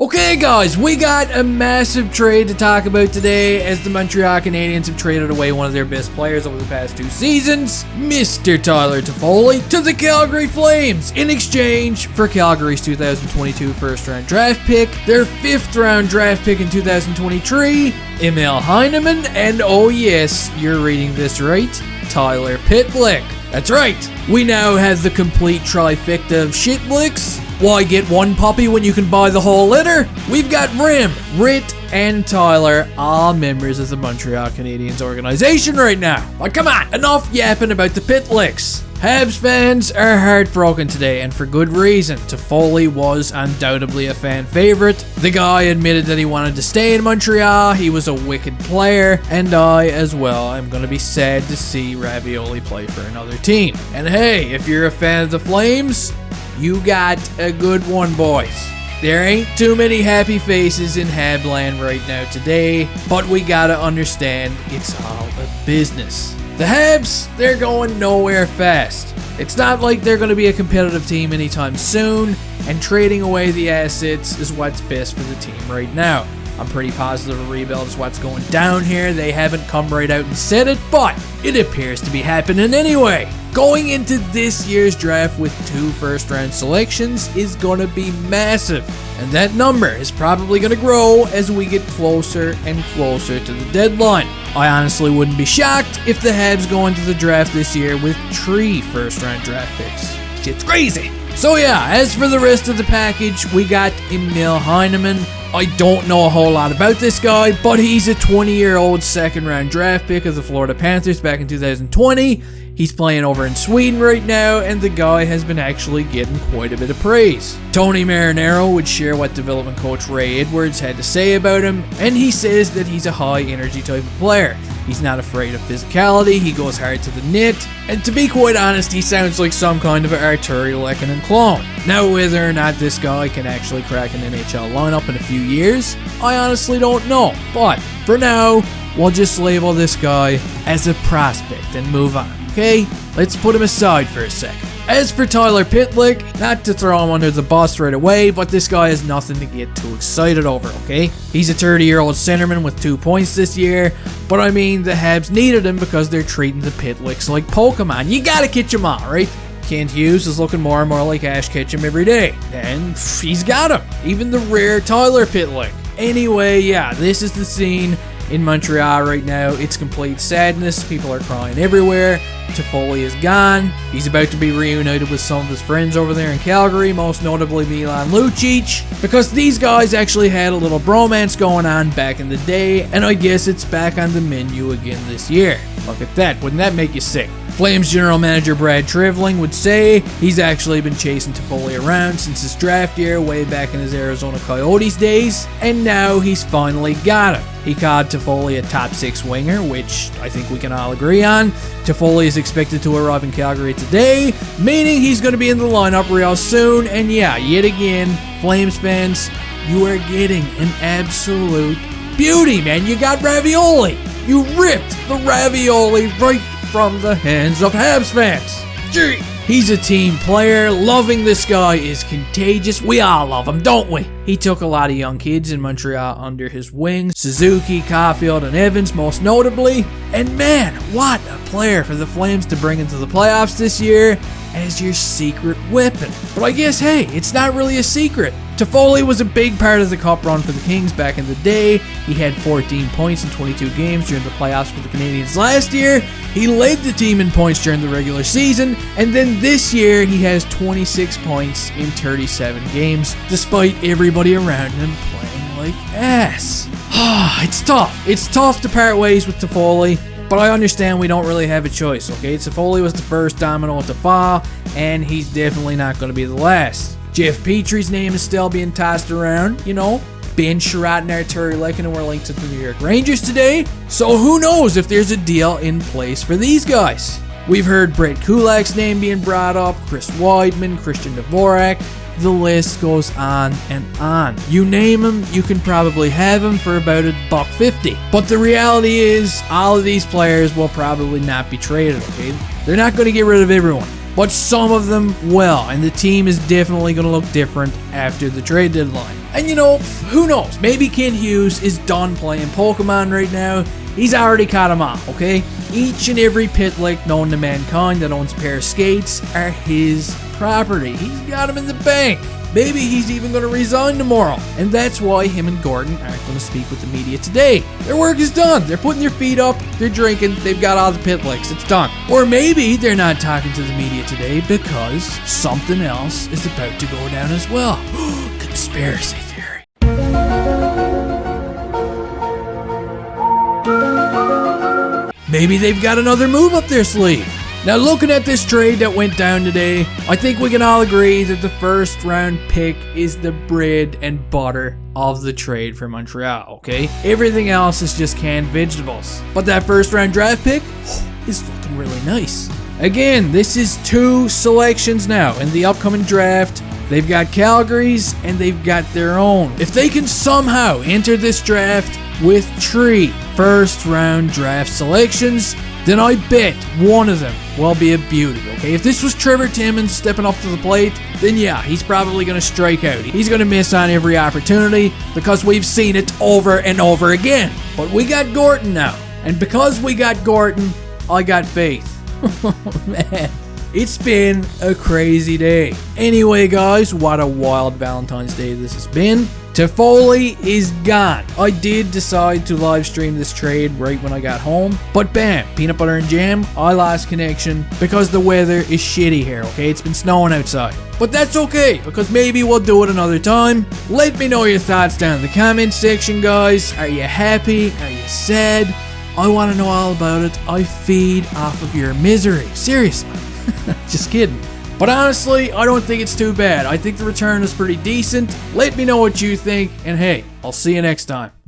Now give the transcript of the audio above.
Okay guys, we got a massive trade to talk about today as the Montreal Canadiens have traded away one of their best players over the past 2 seasons, Mr. Tyler Toffoli, to the Calgary Flames in exchange for Calgary's 2022 first-round draft pick, their 5th-round draft pick in 2023, Emil Heineman, and oh yes, you're reading this right, Tyler Pitlick. That's right, we now have the complete trifecta of shitlicks. Why get one puppy when you can buy the whole litter? We've got Rim, Rit, and Tyler, all members of the Montreal Canadiens organization right now. But come on, enough yapping about the Pitlicks. Habs fans are heartbroken today, and for good reason. Toffoli was undoubtedly a fan favorite. The guy admitted that he wanted to stay in Montreal, he was a wicked player, and I, as well, am going to be sad to see Ravioli play for another team. And hey, if you're a fan of the Flames, you got a good one, boys. There ain't too many happy faces in Habland right now today, but we gotta understand it's all a business. The Habs, they're going nowhere fast. It's not like they're gonna be a competitive team anytime soon, and trading away the assets is what's best for the team right now. I'm pretty positive a rebuild is what's going down here. They haven't come right out and said it, but it appears to be happening anyway. Going into this year's draft with 2 first-round selections is going to be massive, and that number is probably going to grow as we get closer and closer to the deadline. I honestly wouldn't be shocked if the Habs go into the draft this year with 3 first-round draft picks. Shit's crazy. So yeah, as for the rest of the package, we got Emil Heineman. I don't know a whole lot about this guy, but he's a 20-year-old second-round draft pick of the Florida Panthers back in 2020. He's playing over in Sweden right now, and the guy has been actually getting quite a bit of praise. Tony Marinaro would share what development coach Ray Edwards had to say about him, and he says that he's a high-energy type of player. He's not afraid of physicality, he goes hard to the net, and to be quite honest, he sounds like some kind of an Arturi Lehkonen clone. Now, whether or not this guy can actually crack an NHL lineup in a few years, I honestly don't know. But for now, we'll just label this guy as a prospect and move on, okay? Let's put him aside for a second. As for Tyler Pitlick, not to throw him under the bus right away, but this guy has nothing to get too excited over, okay? He's a 30-year-old centerman with 2 points this year, but I mean, the Habs needed him because they're treating the Pitlicks like Pokemon. You gotta catch them all, right? Kent Hughes is looking more and more like Ash Ketchum every day, and he's got him. Even the rare Tyler Pitlick. Anyway, yeah, this is the scene in Montreal right now. It's complete sadness. People are crying everywhere. Toffoli is gone. He's about to be reunited with some of his friends over there in Calgary, most notably Milan Lucic, because these guys actually had a little bromance going on back in the day, and I guess it's back on the menu again this year. Look at that. Wouldn't that make you sick? Flames general manager Brad Trevling would say he's actually been chasing Toffoli around since his draft year way back in his Arizona Coyotes days, and now he's finally got him. He called Toffoli a top 6 winger, which I think we can all agree on. Toffoli is expected to arrive in Calgary today, meaning he's going to be in the lineup real soon, and yeah, yet again, Flames fans, you are getting an absolute beauty, man. You got Ravioli. You ripped the Ravioli right from the hands of Habs fans. Gee, he's a team player. Loving this guy is contagious. We all love him, don't we? He took a lot of young kids in Montreal under his wing. Suzuki, Caulfield, and Evans most notably. And man, what a player for the Flames to bring into the playoffs this year as your secret weapon. But I guess, hey, it's not really a secret. Toffoli was a big part of the cup run for the Kings back in the day. He had 14 points in 22 games during the playoffs for the Canadiens last year. He led the team in points during the regular season, and then this year he has 26 points in 37 games, despite everybody around him playing like ass. It's tough. It's tough to part ways with Toffoli, but I understand we don't really have a choice, okay? Toffoli was the first domino to fall, and he's definitely not going to be the last. Jeff Petry's name is still being tossed around, you know. Ben Sherratt and Arturi Lehkonen were linked to the New York Rangers today, so who knows if there's a deal in place for these guys. We've heard Brett Kulak's name being brought up, Chris Weidman, Christian Dvorak. The list goes on and on. You name them, you can probably have them for about $1.50. But the reality is, all of these players will probably not be traded, okay? They're not going to get rid of everyone. but some of them will, and the team is definitely going to look different after the trade deadline. And you know, who knows? Maybe Kent Hughes is done playing Pokemon right now. He's already caught them all, okay? Each and every Pitlick known to mankind that owns a pair of skates are his property. He's got them in the bank. Maybe he's even going to resign tomorrow. And that's why him and Gordon aren't going to speak with the media today. Their work is done. They're putting their feet up. They're drinking. They've got all the Pitlicks. It's done. Or maybe they're not talking to the media today because something else is about to go down as well. Conspiracy theory. Maybe they've got another move up their sleeve. Now, looking at this trade that went down today, I think we can all agree that the first round pick is the bread and butter of the trade for Montreal, okay? Everything else is just canned vegetables. But that first round draft pick is looking really nice. Again, this is 2 selections now in the upcoming draft. They've got Calgary's and they've got their own. If they can somehow enter this draft with 3 first round draft selections, then I bet one of them will be a beauty, okay? If this was Trevor Timmins stepping up to the plate, then yeah, he's probably going to strike out. He's going to miss on every opportunity because we've seen it over and over again. But we got Gordon now. And because we got Gordon, I got faith. Oh, man. It's been a crazy day. Anyway, guys, what a wild Valentine's Day this has been. Toffoli is gone. I did decide to live stream this trade right when I got home, but bam, peanut butter and jam, I lost connection because the weather is shitty here, okay? It's been snowing outside. But that's okay, because maybe we'll do it another time. Let me know your thoughts down in the comments section, guys. Are you happy? Are you sad? I want to know all about it. I feed off of your misery. Seriously. Just kidding. But honestly, I don't think it's too bad. I think the return is pretty decent. Let me know what you think, and hey, I'll see you next time.